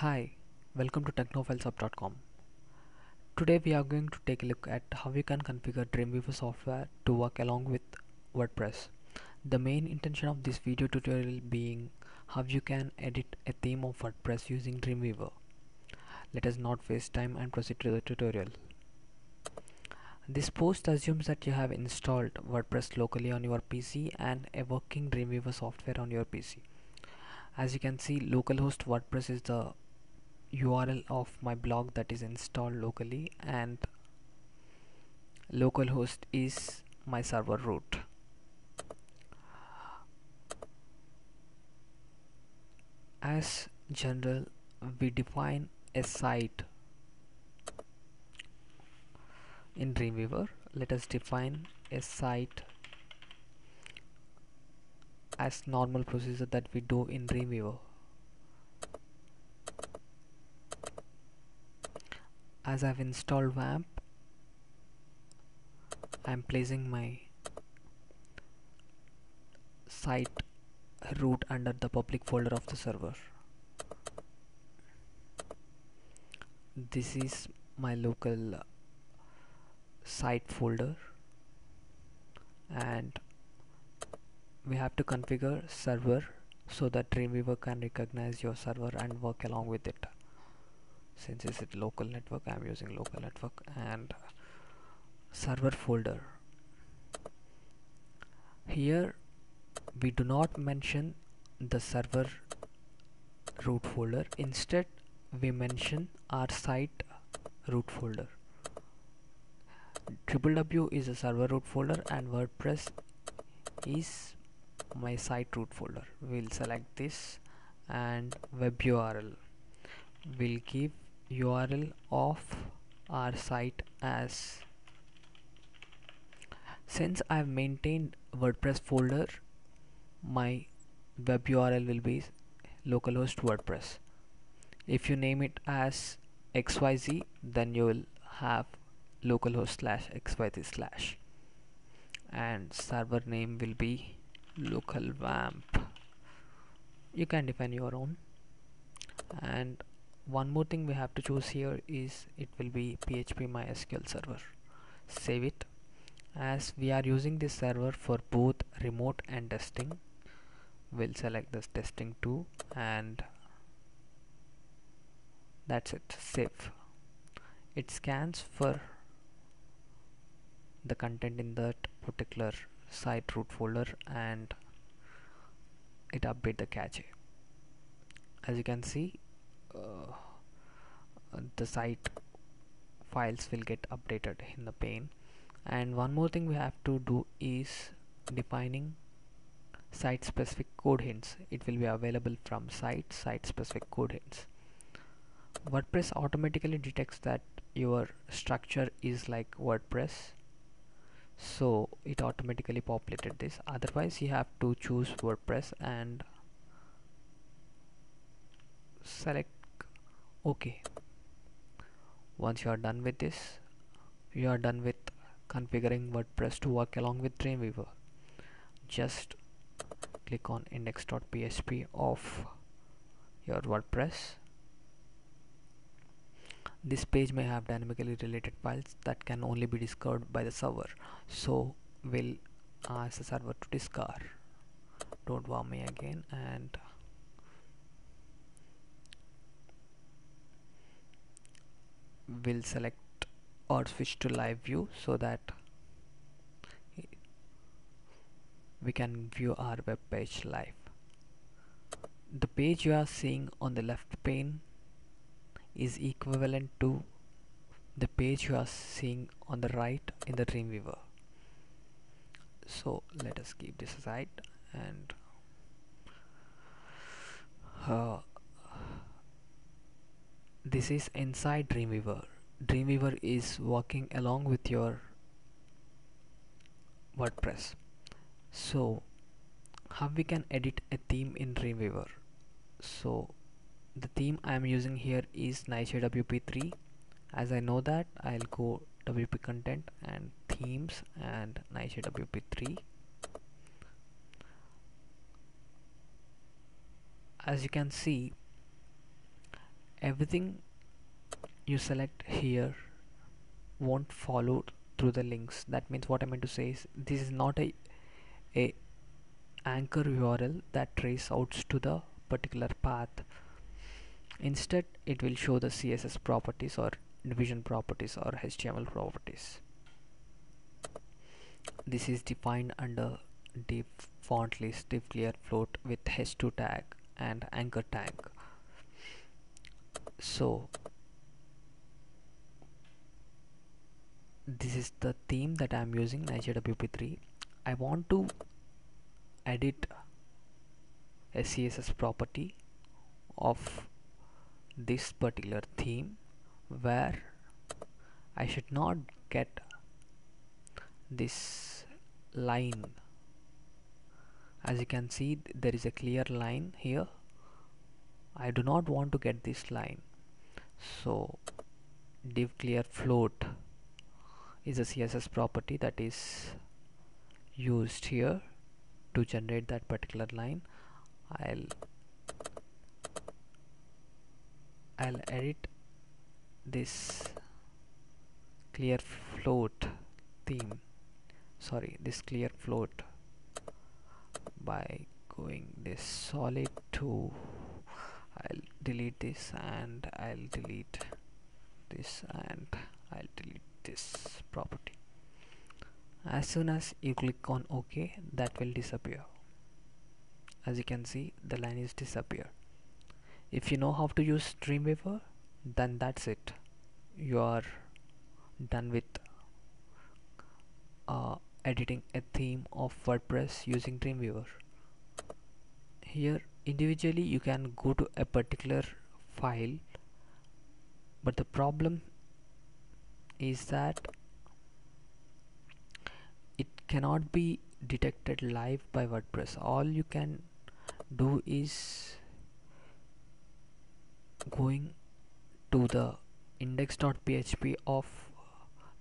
Hi, welcome to technofileshub.com. Today we are going to take a look at how you can configure Dreamweaver software to work along with WordPress. The main intention of this video tutorial being how you can edit a theme of WordPress using Dreamweaver. Let us not waste time and proceed to the tutorial. This post assumes that you have installed WordPress locally on your PC and a working Dreamweaver software on your PC. As you can see, localhost WordPress is the URL of my blog that is installed locally, and localhost is my server root. As general, we define a site in Dreamweaver. Let us define a site as normal procedure that we do in Dreamweaver. As I've installed WAMP, I'm placing my site root under the public folder of the server. This is my local site folder, and we have to configure server so that Dreamweaver can recognize your server and work along with it. Since it's a local network, I'm using local network. And server folder, here we do not mention the server root folder. Instead, we mention our site root folder. www is a server root folder and WordPress is my site root folder. We'll select this, and web URL, we'll give URL of our site as, since I've maintained WordPress folder, my web URL will be localhost WordPress. If you name it as XYZ, then you will have localhost /xyz/, and server name will be local WAMP. You can define your own. And one more thing we have to choose here is it will be PHP MySQL server. Save it. As we are using this server for both remote and testing, we'll select this testing too, and that's it. Save. It scans for the content in that particular site root folder and it update the cache. As you can see, the site files will get updated in the pane. And one more thing we have to do is defining site specific code hints. It will be available from site specific code hints. WordPress automatically detects that your structure is like WordPress, so it automatically populated this. Otherwise you have to choose WordPress and select OK. Once you are done with this, you are done with configuring WordPress to work along with Dreamweaver. Just click on index.php of your WordPress. This page may have dynamically related files that can only be discovered by the server, so we'll ask the server to discard. Don't worry me again, and we'll select or switch to live view so that we can view our web page live. The page you are seeing on the left pane is equivalent to the page you are seeing on the right in the Dreamweaver. So let us keep this aside, and this is inside Dreamweaver. Dreamweaver is working along with your WordPress. So how we can edit a theme in Dreamweaver? So the theme I am using here is Niche WP3. As I know that, I'll go WP content and themes and Niche WP3. As you can see, everything you select here won't follow through the links. That means what I meant to say is this is not a anchor URL that trace out to the particular path. Instead, it will show the CSS properties or division properties or HTML properties. This is defined under div font list, div clear float with h2 tag and anchor tag. So this is the theme that I'm using, NigerWP3. I want to edit a CSS property of this particular theme where I should not get this line. As you can see, there is a clear line here. I do not want to get this line, so div clear float is a CSS property that is used here to generate that particular line. I'll edit this clear float theme, this clear float by going this solid to, I'll delete this and I'll delete this and I'll delete this property. As soon as you click on OK, that will disappear. As you can see, the line is disappear. If you know how to use Dreamweaver, then that's it. You are done with editing a theme of WordPress using Dreamweaver. Here individually you can go to a particular file, but the problem is that it cannot be detected live by WordPress. All you can do is going to the index.php of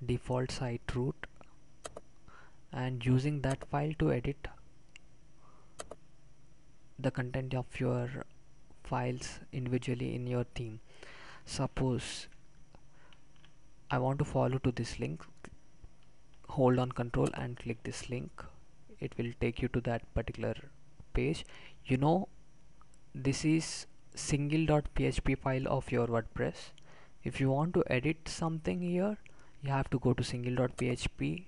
default site root and using that file to edit the content of your files individually in your theme. Suppose I want to follow to this link, hold on control and click this link. It will take you to that particular page. You know, this is single.php file of your WordPress. If you want to edit something here, you have to go to single.php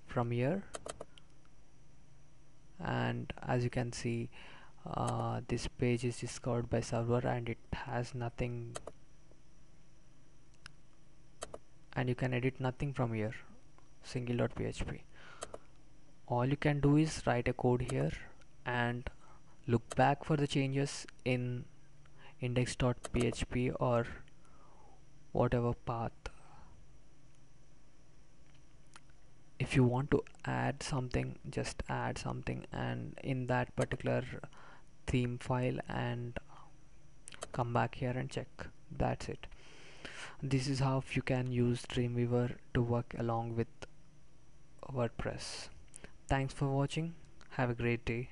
from here, and as you can see, this page is discovered by server and it has nothing, and you can edit nothing from here, single.php. All you can do is write a code here and look back for the changes in index.php or whatever path. If you want to add something, just add something and in that particular theme file and come back here and check. That's it. This is how you can use Dreamweaver to work along with WordPress. Thanks for watching. Have a great day.